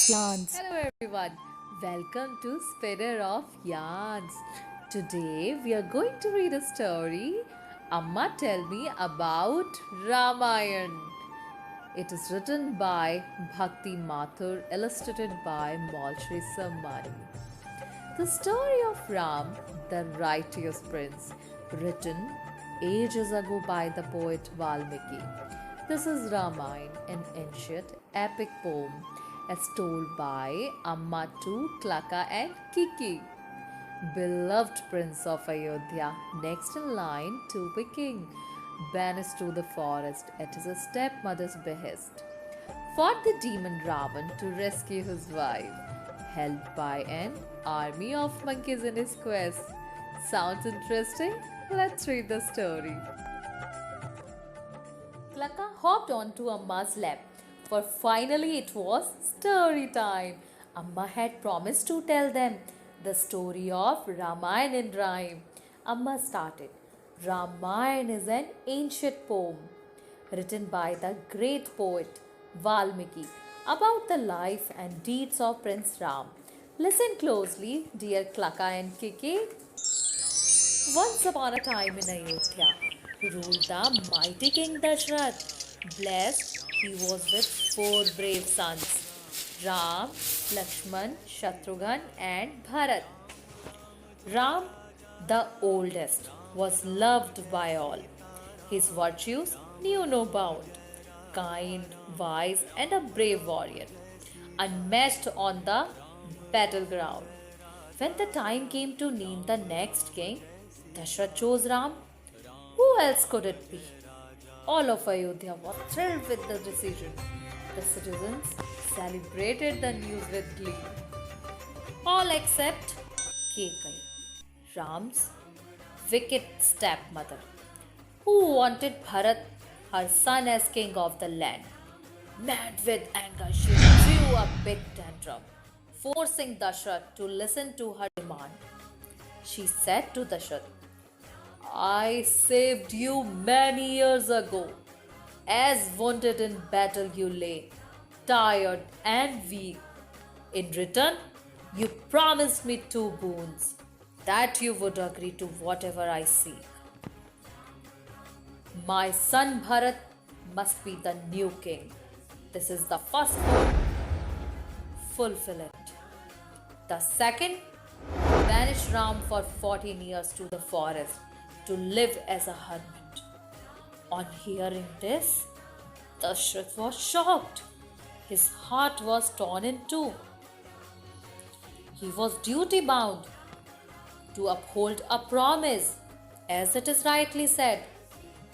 yarns. Hello everyone, welcome to Spinner of Yarns. Today we are going to read a story. Amma tell me about Ramayana. It is written by Bhakti Mathur, illustrated by Malshri Sammani. The story of Ram, the righteous prince, written ages ago by the poet Valmiki. This is Ramayana, an ancient epic poem as told by Amma to Klaka and Kiki. Beloved prince of Ayodhya, next in line to be king, banished to the forest at his stepmother's behest, fought the demon Ravan to rescue his wife, helped by an army of monkeys in his quest. Sounds interesting? Let's read the story. Klaka hopped onto Amma's lap, for finally it was story time. Amma had promised to tell them the story of Ramayana in rhyme. Amma started. Ramayana is an ancient poem written by the great poet Valmiki about the life and deeds of Prince Ram. Listen closely, dear Klaka and Kiki. Once upon a time in Ayodhya, ruled the mighty King Dashrath. Blessed, he was with four brave sons Ram, Lakshman, Shatrughan, and Bharat. Ram, the oldest, was loved by all. His virtues knew no bound. Kind, wise, and a brave warrior, unmatched on the battleground. When the time came to name the next king, Dashrath chose Ram. Who else could it be? All of Ayodhya was thrilled with the decision. The citizens celebrated the news with glee. All except Kekai, Ram's wicked stepmother, who wanted Bharat, her son, as king of the land. Mad with anger, she threw a big tantrum, forcing Dashrath to listen to her demand. She said to Dashrath, I saved you many years ago. As wounded in battle you lay, tired and weak. In return, you promised me two boons, that you would agree to whatever I seek. My son Bharat must be the new king. This is the first boon. Fulfill it. The second, banish Ram for 14 years to the forest to live as a hermit. On hearing this, Dashrath was shocked. His heart was torn in two. He was duty bound to uphold a promise, as it is rightly said,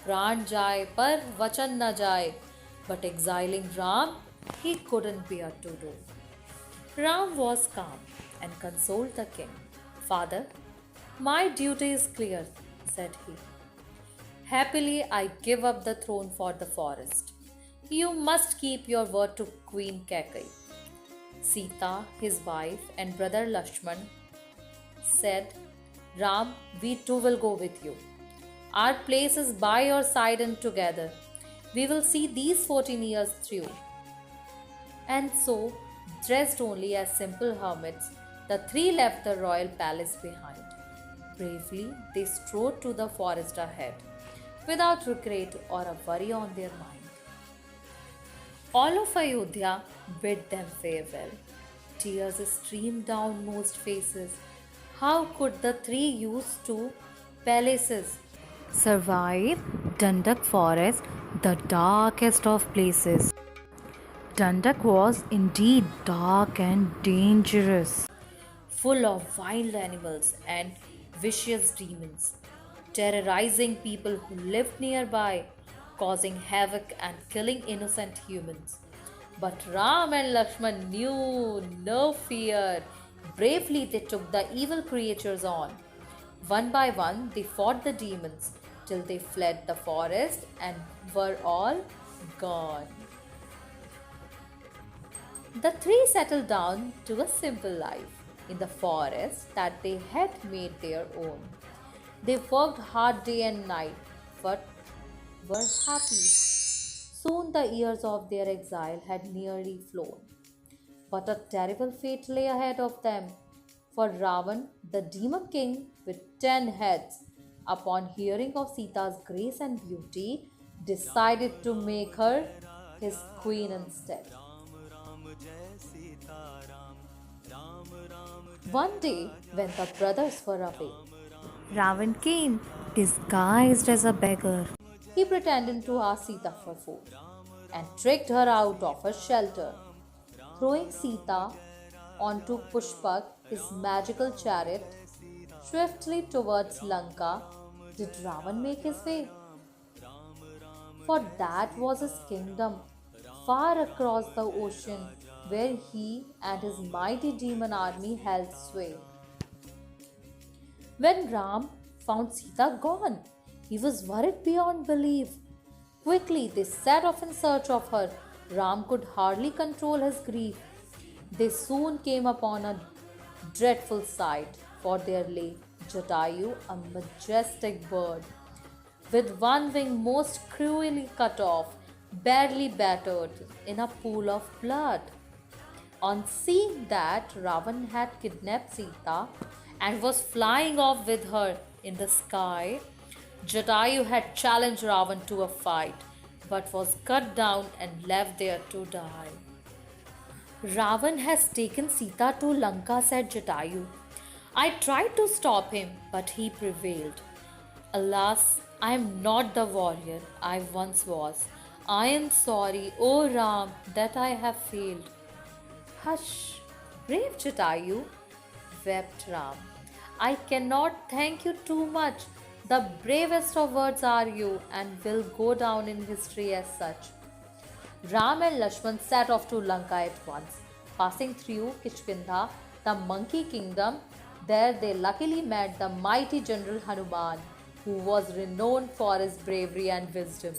Pran jaye par vachan na jaye. But exiling Ram, he couldn't bear to do. Ram was calm and consoled the king. Father, my duty is clear, said he. Happily, I give up the throne for the forest. You must keep your word to Queen Kekai. Sita, his wife, and brother Lakshman said, Ram, we too will go with you. Our place is by your side and together. We will see these 14 years through. And so, dressed only as simple hermits, the three left the royal palace behind. Bravely, they strode to the forest ahead, without regret or a worry on their mind. All of Ayodhya bid them farewell. Tears streamed down most faces. How could the three used to palaces survive Dandak forest, the darkest of places? Dandak was indeed dark and dangerous, full of wild animals and vicious demons, terrorizing people who lived nearby, causing havoc and killing innocent humans. But Ram and Lakshman knew no fear. Bravely they took the evil creatures on. One by one they fought the demons till they fled the forest and were all gone. The three settled down to a simple life in the forest that they had made their own. They worked hard day and night, but were happy. Soon the years of their exile had nearly flown. But a terrible fate lay ahead of them. For Ravan, the demon king with 10 heads, upon hearing of Sita's grace and beauty, decided to make her his queen instead. One day, when the brothers were away, Ravan came disguised as a beggar. He pretended to ask Sita for food and tricked her out of her shelter. Throwing Sita onto Pushpak, his magical chariot, swiftly towards Lanka, did Ravan make his way? For that was his kingdom, far across the ocean, where he and his mighty demon army held sway. When Ram found Sita gone, he was worried beyond belief. Quickly they set off in search of her. Ram could hardly control his grief. They soon came upon a dreadful sight, for there lay Jatayu, a majestic bird, with one wing most cruelly cut off, badly battered in a pool of blood. On seeing that, Ravan had kidnapped Sita and was flying off with her in the sky, Jatayu had challenged Ravan to a fight but was cut down and left there to die. Ravan has taken Sita to Lanka, said Jatayu. I tried to stop him, but he prevailed. Alas, I am not the warrior I once was. I am sorry, O Ram, that I have failed. Hush, brave Jatayu, wept Ram. I cannot thank you too much. The bravest of words are you and will go down in history as such. Ram and Lakshman set off to Lanka at once. Passing through Kishkinda, the monkey kingdom, there they luckily met the mighty general Hanuman, who was renowned for his bravery and wisdom.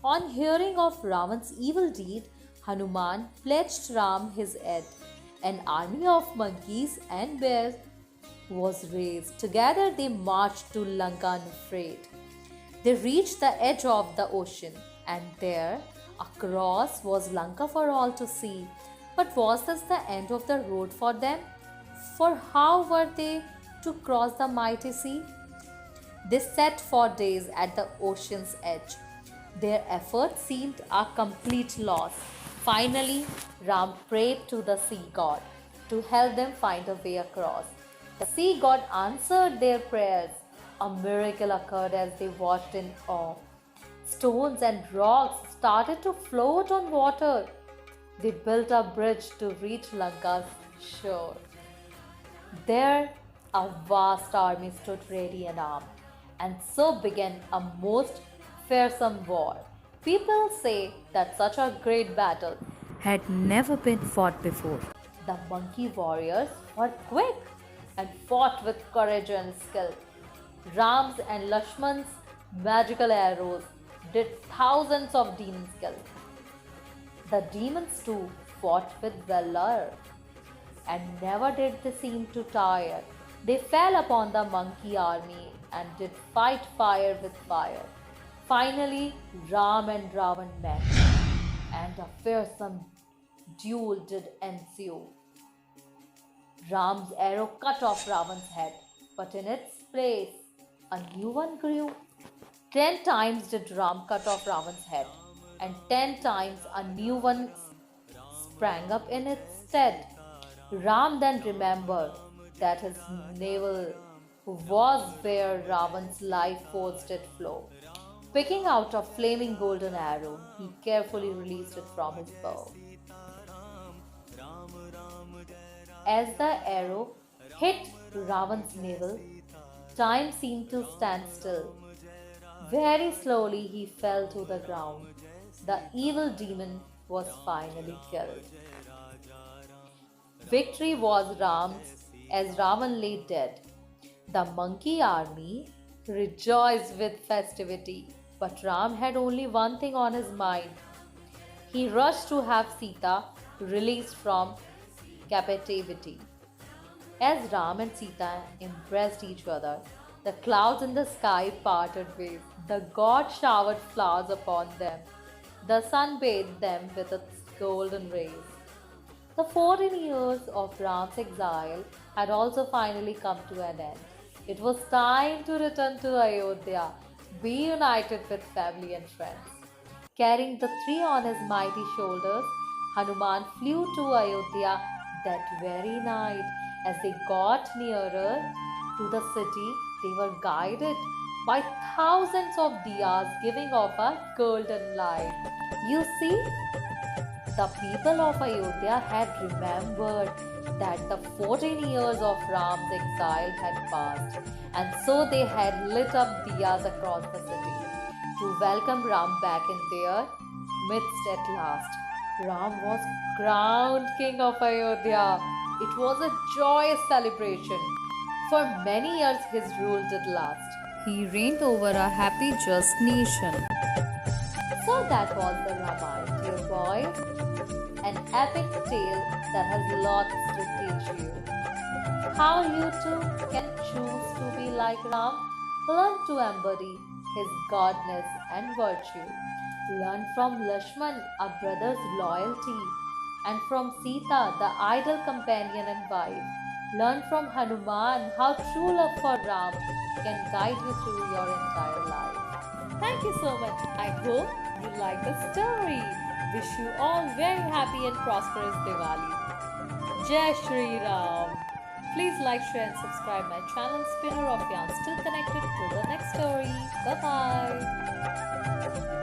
On hearing of Ravan's evil deed, Hanuman pledged Ram his aid. An army of monkeys and bears was raised. Together they marched to Lanka unafraid. They reached the edge of the ocean, and there, across, was Lanka for all to see. But was this the end of the road for them? For how were they to cross the mighty sea? They sat for days at the ocean's edge. Their efforts seemed a complete loss. Finally, Ram prayed to the sea god to help them find a way across. The sea god answered their prayers. A miracle occurred as they watched in awe. Stones and rocks started to float on water. They built a bridge to reach Lanka's shore. There, a vast army stood ready and armed, and so began a most fearsome war. People say that such a great battle had never been fought before. The monkey warriors were quick and fought with courage and skill. Ram's and Lakshman's magical arrows did thousands of demons kill. The demons too fought with valor, and never did they seem to tire. They fell upon the monkey army and did fight fire with fire. Finally, Ram and Ravan met, and a fearsome duel did ensue. Ram's arrow cut off Ravan's head, but in its place, a new one grew. 10 times did Ram cut off Ravan's head, and 10 times a new one sprang up in its stead. Ram then remembered that his navel was where Ravan's life force did flow. Picking out a flaming golden arrow, he carefully released it from his bow. As the arrow hit Ravan's navel, time seemed to stand still. Very slowly he fell to the ground. The evil demon was finally killed. Victory was Ram's as Ravan lay dead. The monkey army rejoiced with festivity, but Ram had only one thing on his mind. He rushed to have Sita released from captivity. As Ram and Sita embraced each other, the clouds in the sky parted ways. The god showered flowers upon them. The sun bathed them with its golden rays. The 14 years of Ram's exile had also finally come to an end. It was time to return to Ayodhya, be united with family and friends. Carrying the three on his mighty shoulders, Hanuman flew to Ayodhya that very night. As they got nearer to the city, they were guided by thousands of diyas giving off a golden light. You see, the people of Ayodhya had remembered that the 14 years of Ram's exile had passed, and so they had lit up diyas across the city to welcome Ram back in their midst at last. Ram was crowned king of Ayodhya. It was a joyous celebration. For many years, his rule did last. He reigned over a happy, just nation. So that was the Ramayana, dear boys. An epic tale that has lots to teach you. How you too can choose to be like Ram. Learn to embody his godness and virtue. Learn from Lakshman, a brother's loyalty, and from Sita, the idle companion and wife. Learn from Hanuman how true love for Ram can guide you through your entire life. Thank you so much. I hope you like the story. Wish you all very happy and prosperous Diwali. Jai Shri Ram. Please like, share, and subscribe my channel Spinner of Yarn. Still connected to the next story. Bye bye.